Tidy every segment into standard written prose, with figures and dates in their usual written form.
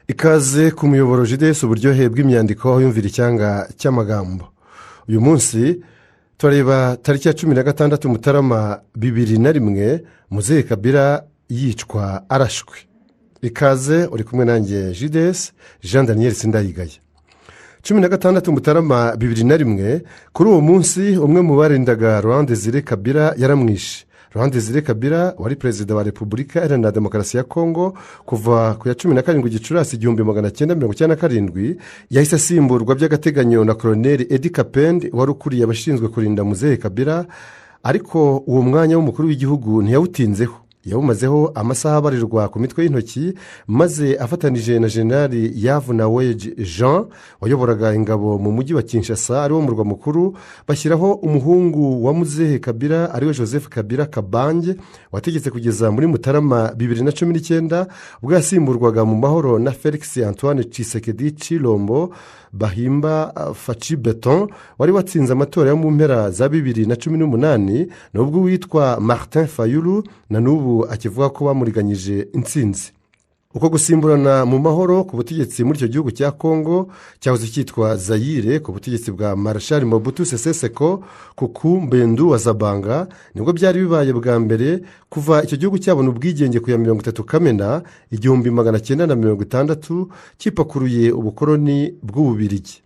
ikaze ku muyoboro JDS uburyohe bw'imyandiko aho yumvira icyanga cy'amagambo. Uyu munsi turareba tariki ya 16 Mutarama 2001 Muzehe Kabila yicwa arashwe. Ikaze uri kumwe nanjye JDS Jean Daniel Sindayigaya. 16 Mutarama 2001 kuri uwo munsi umwe mu barindaga Laurent Désiré Kabila yaramwishe. Laurent Désiré Kabila wari perezida wa Repubulika Iharanira Demokarasi ya Kongo kuva ku ya 17 Gicurasi 1997 yahise asimburwa by'agateganyo na Colonel Edi Kapende wari ukuriye abashinzwe kurinda Muzehe Kabila, ariko uwo mwanya w'umukuru w'igihugu ntiyawutinzeho. Yawumazeho amasaha abarirwa ku mitwe y'intoki, maze afatanije na General Yavunaweje Jean wayoboraga ingabo mu mujyi wa Kinshasa ari wo murwa mukuru, bashyiraho umuhungu wa Muzehe Kabila ariwe Joseph Kabila Kabange wategetse kugeza muri Mutarama 2019 ubwo yasimburwaga mu mahoro na Felix Antoine Tshisekedi Chilombo Bahimba Faci Beton wari watsinze amatora yo mu mpera za 2018, nubwo witwa Martin Fayulu na nubu akivuga ko bamuriganyije intsinzi. Uko gusimburana mu mahoro ku butegetsi muri icyo gihugu cya Kongo cyahoze cyitwa Zaire ku butegetsi bwa Marshal Mobutu Sese Seko Kuku Mbendu wa Zabanga nibwo byari bibaye bwa mbere kuva icyo gihugu cyabona ubwigenge ku ya 30 Kamena 1960 kipakuruye ubukoroni bw'Ububirigi.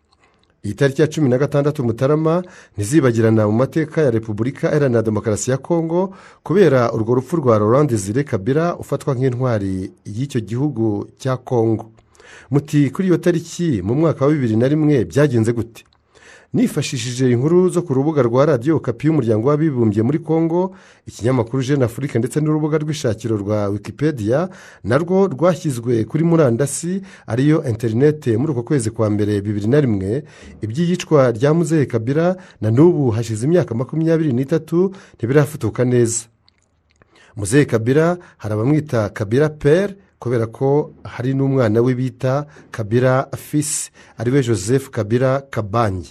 Iyi tariki ya 16 Mutarama ntizibagirana mu mateka ya Repubulika Iharanira Demokarasi ya Kongo kubera urwo rupfu rwa Laurent Désiré Kabila ufatwa nk'intwari y'icyo gihugu cya Kongo. Muti kuri iyo tariki mu mwaka wa 2001 byagenze gute? Nifashishije inkuru zo ku rubuga rwa Radio Okapi y'umuryango w'abibumbye muri Kongo, ikinyamakuru Jeune Afrique ndetse n'urubuga rw'ishakiro rwa Wikipedia narwo rwashyizwe kuri murandasi ariyo internet muri uko kwezi kwa mbere 2001, iby'iyicwa rya Muzehe Kabila na nubu hashize imyaka 23 ntibirafutuka neza. Muzehe Kabila harabamwita Kabila Père kubera ko hari n'umwana we bita Kabila Fils ariwe Joseph Kabila Kabange.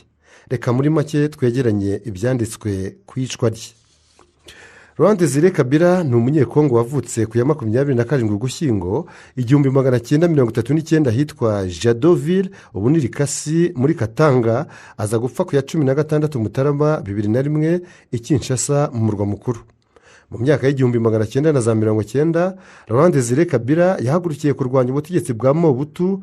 Reka muri make twegeranye ibyanditswe ku icwa rye. Laurent Désiré Kabila ni umunyekongo wavutse ku ya 27 Ugushyingo 1939 hitwa Jadoville ubu ni Likasi muri Katanga, aza gupfa ku ya 16 Mutarama 2001 i Kinshasa mu murwa mukuru. Mu myaka y'1990 Laurent Désiré Kabila yahagurukiye kurwanya ubutegetsi bwa Mobutu,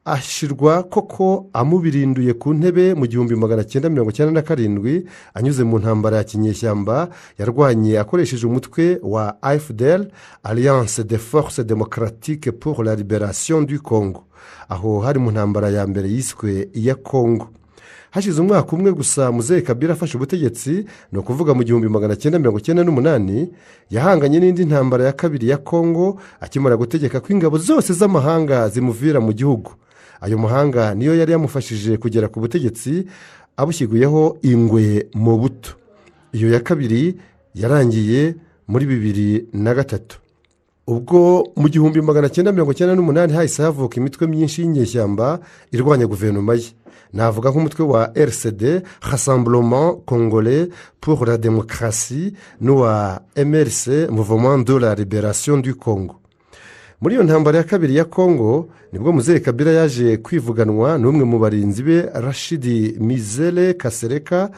ashirwa koko amubirinduye ku ntebe mu 1997 anyuze mu ntambara ya kinyeshyamba yarwanye akoresheje umutwe wa AFDL Alliance des Forces Démocratiques pour la Libération du Congo, aho hari mu ntambara ya mbere yiswe iya Congo. Hashize umwaka umwe gusa Muzehe Kabila afashe ubutegetsi, no kuvuga mu 1998 yahanganye n'indi ntambara ya kabiri ya Congo akimara gutegeka ko ingabo zose z'amahanga zimuvira mu gihugu. Ayo mahanga niyo yari yamufashije kugera ku butegetsi abushyiguyeho ingwe Mobutu. Iyo ya kabiri yarangiye muri 2003. Ubwo mu 1998 hahise havuka imitwe myinshi y'inyeshyamba irwanya guverinoma ye. Navuga nk'umutwe wa RCD Rassemblement Congolais pour la Démocratie n'uwa MLC Mouvement de la Libération du Congo. Muri iyo ntambara ya kabiri ya Kongo nibwo Muzehe Kabila yaje kwivuganwa n'umwe mu barinzi be Rashidi Mizele Kasereka,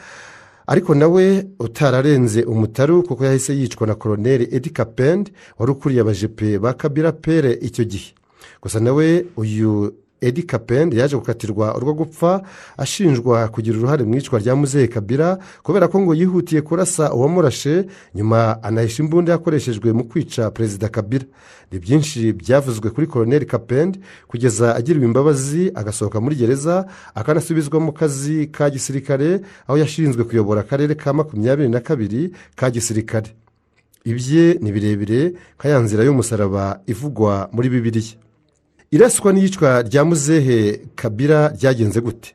ariko nawe utararenze umutaru kuko yahise yicwa na Colonel Edi Kapende wari ukuriye abajepe ba Kabila Pere icyo gihe. Gusa nawe uyu Edi Kapende yaje gukatirwa urwo gupfa ashinjwa kugira uruhare mu icwa rya Muzehe Kabila kubera ko ngo yihutiye kurasa uwamurashe nyuma anahisha imbunda yakoreshejwe mu kwica Perezida Kabila. Ni byinshi byavuzwe kuri Colonel Kapende kugeza agiriwe imbabazi agasohoka muri gereza akanasubizwa mu kazi ka gisirikare aho yashinzwe kuyobora akarere ka 22 ka gisirikare. Ibye ni birebire kayanzira y'umusaraba ivugwa muri Bibiliya. Iraswa n'iyicwa rya Muzehe Kabila ryagenze gute?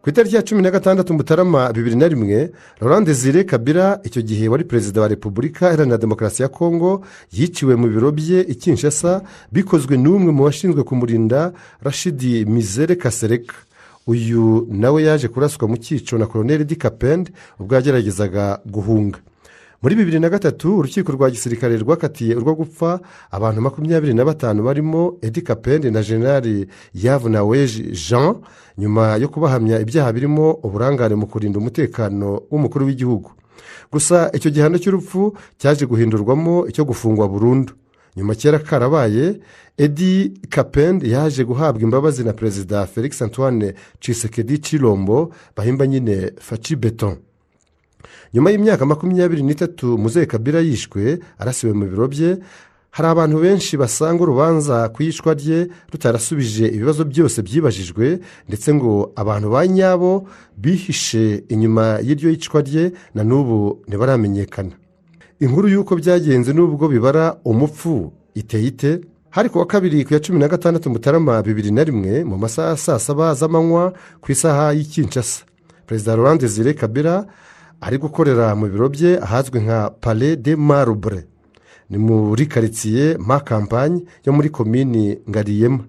Ku itariki ya 16 Mutarama 2001 Laurent Désiré Kabila icyo gihe wari perezida wa Repubulika Iharanira Demokarasi ya Kongo yiciwe mu biro bye i Kinshasa bikozwe n'umwe mu bashinzwe kumurinda Rashidi Mizele Kasereka. Uyu nawe yaje kuraswa mu cyico na Colonel Edi Kapende ubwo yageragezaga guhunga. muri 2003 urukiko rwa gisirikare rwakatiye urwo gupfa abantu 25 barimo Edi Kapende na General Yavunaweje Jean nyuma yo kubahamya ibyaha birimo uburangare mu kurinda umutekano w'umukuru w'igihugu. Gusa icyo gihano cy'urupfu cyaje guhindurwamo icyo gufungwa burundu. Nyuma kera karabaye Edi Kapende yaje guhabwa imbabazi na Perezida Felix Antoine Tshisekedi Chilombo bahimba nyine Faci Beton. Nyuma y'imyaka 23 Muzehe Kabila yishwe arasiwe mu biro bye, hari abantu benshi basanga urubanza ku yicwa rye rutarasubije ibibazo byose byibajijwe, ndetse ngo abantu ba nyabo bihishe inyuma y'iryo yicwa rye na n'ubu ntibaramenyekana. Inkuru y'uko byagenze n'ubwo bibara umupfu iteye ite. Hari kuwa kabiri ku ya 16 Mutarama 2001 mu masaha saa 7 z'amanywa ku isaha y'i Kinshasa, Perezida Laurent Désiré Kabila ari gukorera mu biro bye ahazwi nka Palais de Marbre, ni muri quartier ma campagne yo muri komini Ngariyema.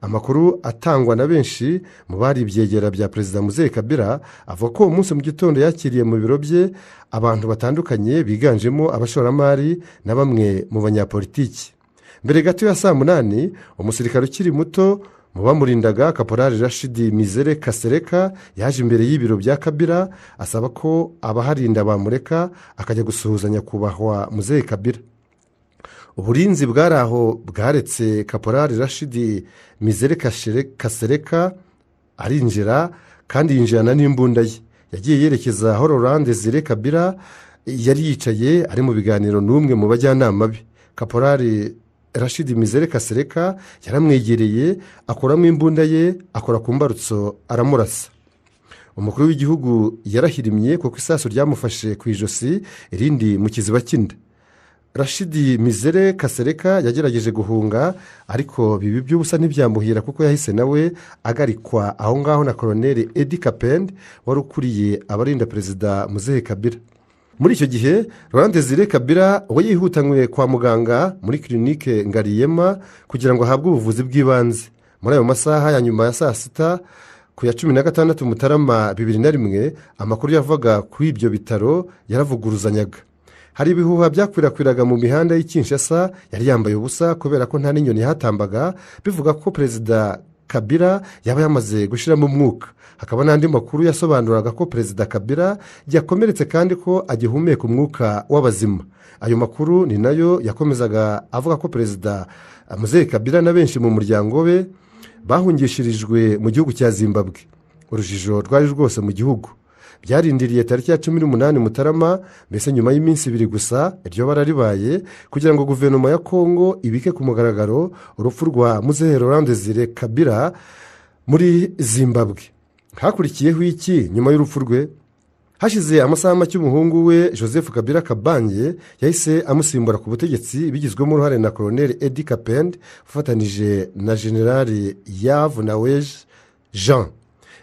Amakuru atangwa na benshi mu bari ibyegera bya Perezida Muzehe Kabila avuga ko umunsi mu gitondo yakiriye mu biro bye abantu batandukanye biganjemo abashoramari na bamwe mu banyapolitiki. Mbere gato ya saa 8 umusirikare ukiri muto mu bamurindaga Kaporali Rashidi Mizere Kasereka yaje imbere y'ibiro bya Kabila asaba ko abaharinda bamureka akajya gusuhuzanya kubahwa Muzehe Kabila. Uburinzi bwari aho bwaretse Kaporali Rashidi Mizere Kasereka arinjira kandi yinjirana n'imbunda ye. Yagiye yerekeza aho Laurent Désiré Kabila yari yicaye ari mu biganiro n'umwe mu bajyanama be. Kaporali Rashidi Mizere Kasereka yaramwegereye akoramo imbunda ye, akora ku mbarutso aramurasa. Umukuru w'igihugu yarahirimye kuko isasu ryamufashe ku ijosi irindi mu kiziba cy'inda. Rashidi Mizere Kasereka yagerageje guhunga ariko bibi by'ubusa ntibyamuhira kuko yahise nawe agarikwa aho ngaho na Colonel Edi Kapende wari ukuriye abarinda Perezida Muzehe Kabila. Muri icyo gihe Laurent Désiré Kabila we yihutanywe kwa muganga muri clinique Ngariyema kugira ngo ahabwe ubuvuzi bw'ibanze. Muri ayo masaha ya nyuma ya saa 6 ku ya 16 Mutarama 2001 amakuru yavaga kuri ibyo bitaro yaravuguruzanyaga. Hari ibihuha byakwirakwiraga mu mihanda y'i Kinshasa yari yambaye ubusa kubera ko nta n'inyoni hatambaga, bivuga ko Perezida Kabila yaba yamaze gushiramo umwuka. Hakaba n'andi makuru yasobanuraga ko Perezida Kabila yakomeretse kandi ko agihumeka umwuka w'abazima. Ayo makuru ni nayo yakomezaga avuga ko Perezida Muzehe Kabila na benshi mu muryango we bahungishirijwe mu gihugu cya Zimbabwe. Urujijo rwari rwose mu gihugu. Byarindiriye tariki ya 18 Mutarama, mbese nyuma y'iminsi 2 gusa iryo bararibaye kugira ngo guverinoma ya Kongo ibike ku mugaragaro urupfu rwa Muzehe Laurent Désiré Kabila muri Zimbabwe. Hakurikiyeho iki nyuma y'urupfu rwe? Hashize amasaha make umuhungu we Joseph Kabila Kabange yahise amusimbura ku butegetsi bigizwemo uruhare na Colonel Edi Kapende ufatanije na General Yavunaweje Jean.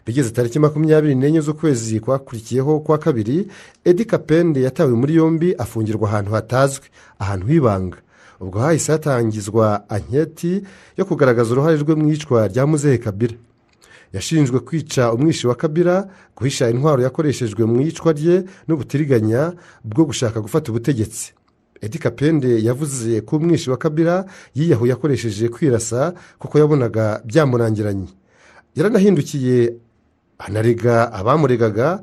Bigeze tariki 24 z'ukwezi kwakurikiyeho kwa kabiri, Edi Kapende yatawe muri yombi afungirwa ahantu hatazwi, ahantu hibanga. Ubwo hahise hatangizwa anketi yo kugaragaza uruhare rwe mu icwa rya Muzehe Kabila. Yashinjwe kwica umwishi wa Kabila, guhisha intwaro yakoreshejwe mu icwa rye n'ubutiriganya bwo gushaka gufata ubutegetsi. Edi Kapende yavuze ko umwishi wa Kabila yiyahuye yakoresheje kwirasa kuko yabonaga byamurangiranye. Yaranahindukiye anarega abamuregaga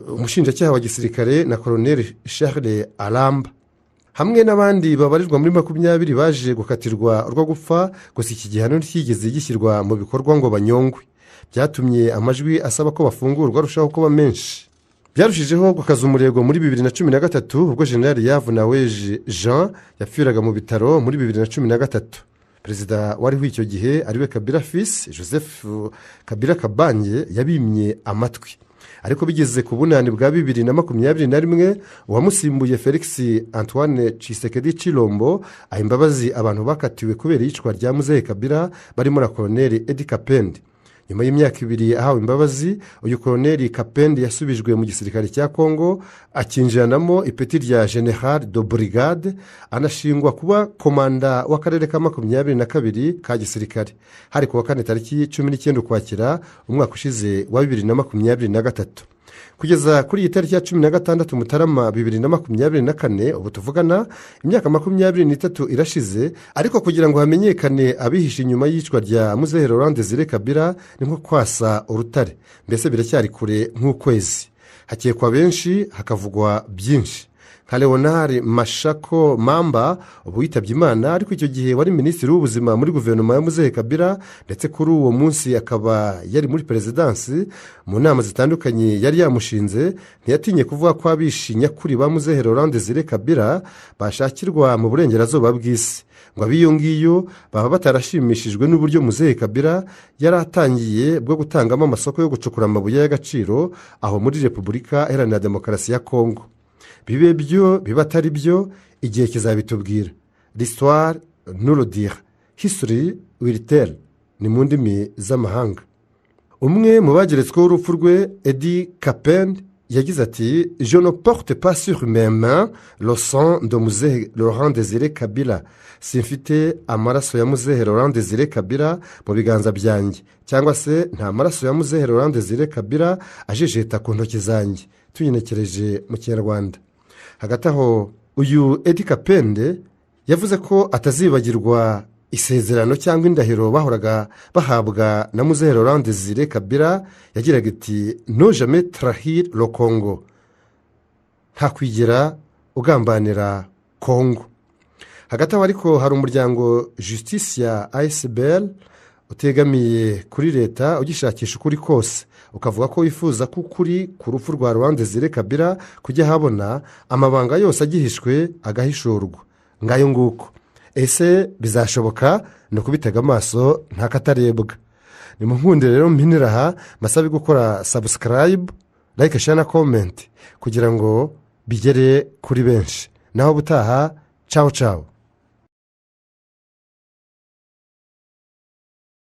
umushinjacyaha wa gisirikare na Colonel Charles Aramba hamwe n'abandi babarirwa muri 20 baje gukatirwa urwo gupfa. Gusa iki gihano ntikigeze gishyirwa mu bikorwa ngo banyongwe. Byatumye amajwi asaba ko bafungurwa arushaho kuba menshi. Byarushijeho gukaza umurego muri 2013 ubwo General Yavunaweje Jean yapfiraga mu bitaro muri 2013. Perezida wariho icyo gihe ariwe Kabila fils Joseph Kabila Kabange yabimye amatwi. Ariko bigeze ku bunani bwa 2021 uwamusimbuye Felix Antoine Tshisekedi Chilombo ahimbabazi abantu bakatiwe kubera iyicwa rya Muzehe Kabila barimo na Colonel Edi Kapende. Nyuma y'imyaka 2 ahawe imbabazi, uyu Colonel Kapende yasubijwe mu gisirikare cya Kongo akinjiranamo ipeti rya General de Brigade, anashingwa kuba komanda w'akarere ka 22 ka gisirikare. Hari kuwa 4 tariki 19 Ukwakira umwaka ushize wa 2023. kugeza kuri iyi tariki ya 16 Mutarama 2024 ubu tuvugana imyaka 23 irashize, ariko kugira ngo hamenyekane abihishe inyuma y'iyicwa rya Muzehe Laurent Désiré Kabila ni nko kwasa urutare, mbese biracyari kure nk'ukwezi. Hakekwa benshi, hakavugwa byinshi, nka Leonard Mashako Mamba ubu yitabye Imana, ariko icyo gihe wari minisitiri w'ubuzima muri guverinoma ya Muzehe Kabila, ndetse kuri uwo munsi akaba yari muri perezidansi. Mu nama zitandukanye yari yamushinze, ntiyatinye kuvuga ko abishi nyakuri ba Muzehe Laurent Désiré Kabila bashakirwa mu burengerazuba bw'isi, ngo abiyo ngiyo baba batarashimishijwe n'uburyo Muzehe Kabila yari atangiye bwo gutangamo amasoko yo gucukura amabuye y'agaciro aho muri Repubulika Iharanira Demokarasi ya Kongo. Bibe byo biba atari byo, igihe kizabitubwira. L'histoire nous le dira, history will tell, ni mu ndimi z'amahanga. Umwe mu bageretsweho urupfu rwe, Edi Kapende, yagize ati: je ne porte pas sur mes mains le sang de Muzehe Laurent Désiré Kabila. Simfite amaraso ya Muzehe Laurent Désiré Kabila mu biganza byanjye, cyangwa se nta maraso ya Muzehe Laurent Désiré Kabila ajejeta ku ntoki zanjye, tuyinekereje mu Kinyarwanda. Hagati aho uyu Edi Kapende yavuze ko atazibagirwa isezerano cyangwa indahiro bahoraga bahabwa na Muzehe Laurent Désiré Kabila. Yagiraga iti: no jamais trahir le Congo, nta kwigera ugambanira Congo. Hagati aho ariko hari umuryango Justice ya ASBL utegamiye kuri leta ugishakisha ukuri kose, ukavuga ko wifuza ko ukuri ku rupfu rwa Laurent Désiré Kabila kujya habona, amabanga yose agihishwe agahishurwa. Ngayo nguko ese bizashoboka? ni ukubitega amaso nta katarebwa. ni mu nkundi rero mpinira aha masabe gukora subscribe, like, share na comment kugira ngo bigere kuri benshi. Naho butaha, ciao ciao.